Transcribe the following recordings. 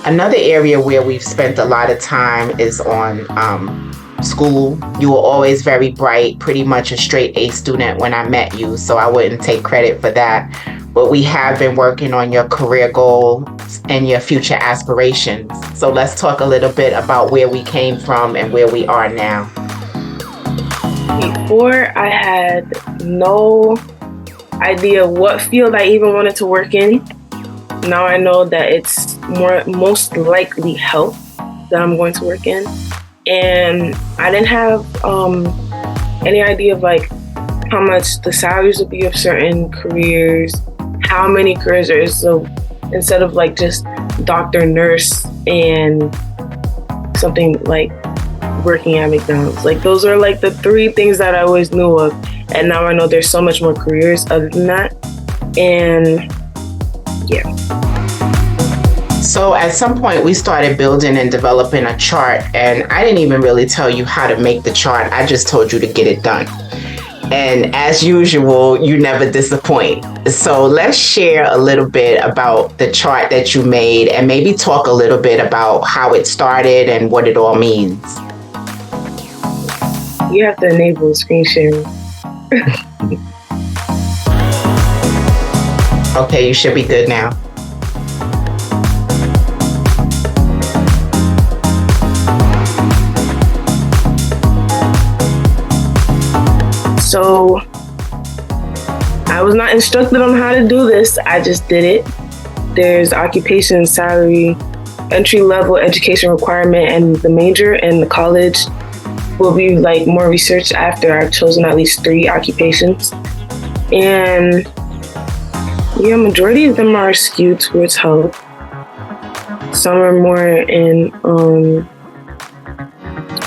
Another area where we've spent a lot of time is on school. You were always very bright, pretty much a straight A student when I met you, so I wouldn't take credit for that. But we have been working on your career goals and your future aspirations. So let's talk a little bit about where we came from and where we are now. Before, I had no idea what field I even wanted to work in. Now I know that it's most likely health that I'm going to work in. And I didn't have any idea of like how much the salaries would be of certain careers, how many careers there is. So instead of like just doctor, nurse, and something like working at McDonald's, like those are like the three things that I always knew of. And now I know there's so much more careers other than that. And yeah. So at some point we started building and developing a chart, and I didn't even really tell you how to make the chart. I just told you to get it done. And as usual, you never disappoint. So let's share a little bit about the chart that you made and maybe talk a little bit about how it started and what it all means. You have to enable screen sharing. Okay, you should be good now. So I was not instructed on how to do this. I just did it. There's occupation, salary, entry level education requirement, and the major and the college will be like more research after I've chosen at least 3 occupations. And yeah, majority of them are skewed towards health. Some are more in,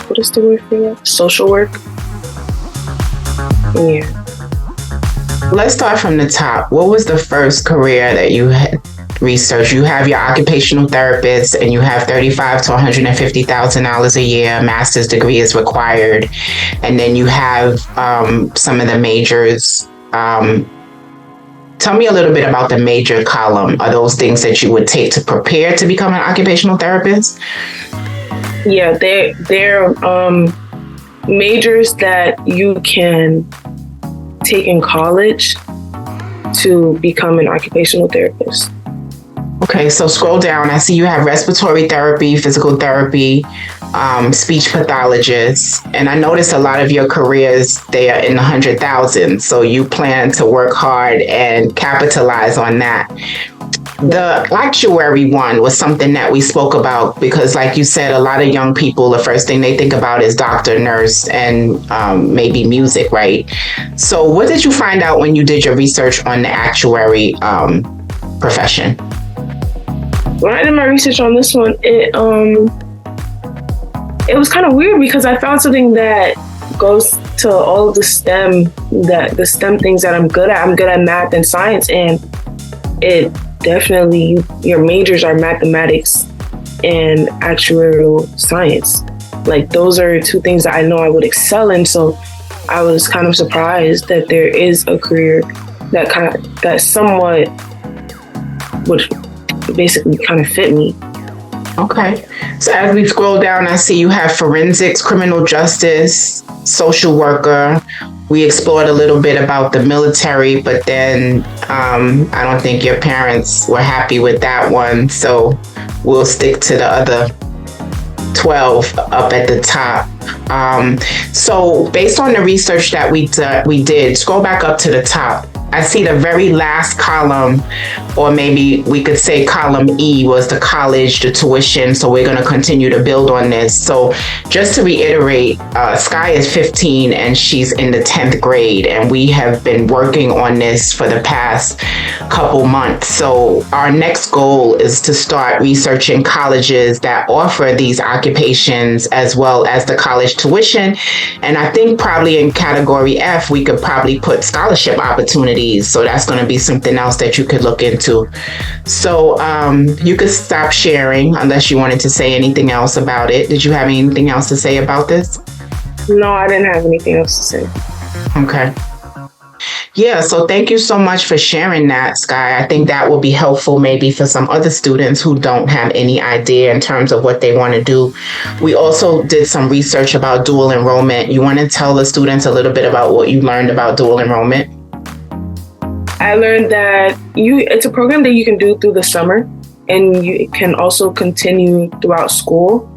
what is the word for that? Social work. Yeah. Let's start from the top. What was the first career that you had researched? You have your occupational therapist, and you have $35,000 to $150,000 a year. Master's degree is required, and then you have some of the majors. Tell me a little bit about the major column. Are those things that you would take to prepare to become an occupational therapist? Yeah, they're majors that you can take in college to become an occupational therapist. Okay, so scroll down. I see you have respiratory therapy, physical therapy, speech pathologist, and I noticed a lot of your careers, they are in the 100,000. So you plan to work hard and capitalize on that. The actuary one was something that we spoke about because, like you said, a lot of young people, the first thing they think about is doctor, nurse, and maybe music, right? So what did you find out when you did your research on the actuary profession? When I did my research on this one, it was kind of weird because I found something that goes to all of the STEM things that I'm good at. I'm good at math and science, and it definitely, your majors are mathematics and actuarial science. Like those are 2 things that I know I would excel in. So I was kind of surprised that there is a career that somewhat would basically kind of fit me. Okay. So as we scroll down, I see you have forensics, criminal justice, social worker. We explored a little bit about the military, but then I don't think your parents were happy with that one. So we'll stick to the other 12 up at the top. So based on the research that we did, scroll back up to the top. I see the very last column, or maybe we could say column E, was the college, the tuition. So we're going to continue to build on this. So just to reiterate, Skye is 15 and she's in the 10th grade, and we have been working on this for the past couple months. So our next goal is to start researching colleges that offer these occupations as well as the college tuition. And I think probably in category F, we could probably put scholarship opportunities. So that's going to be something else that you could look into. So you could stop sharing unless you wanted to say anything else about it. Did you have anything else to say about this? No, I didn't have anything else to say. Okay. Yeah, so thank you so much for sharing that, Skye. I think that will be helpful maybe for some other students who don't have any idea in terms of what they want to do. We also did some research about dual enrollment. You want to tell the students a little bit about what you learned about dual enrollment? I learned that it's a program that you can do through the summer, and you can also continue throughout school.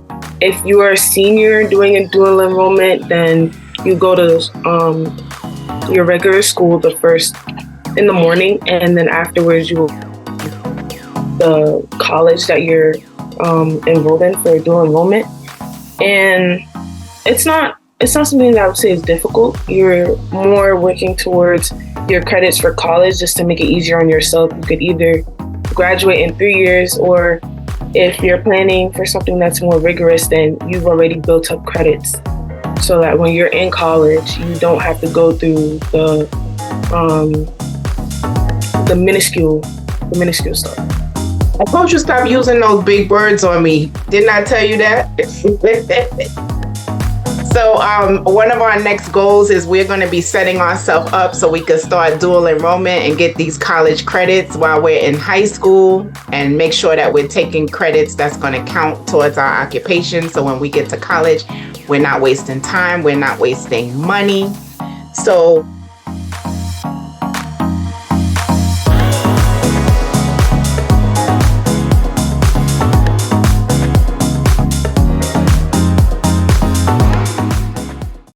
If you are a senior doing a dual enrollment, then you go to your regular school the first in the morning, and then afterwards you the college that you're enrolled in for dual enrollment. And it's not something that I would say is difficult. You're more working towards your credits for college just to make it easier on yourself. You could either graduate in 3 years, or if you're planning for something that's more rigorous, then you've already built up credits so that when you're in college, you don't have to go through the minuscule stuff. I told you stop using those big words on me. Didn't I tell you that? So one of our next goals is we're going to be setting ourselves up so we can start dual enrollment and get these college credits while we're in high school, and make sure that we're taking credits that's going to count towards our occupation. So when we get to college, we're not wasting time, we're not wasting money. So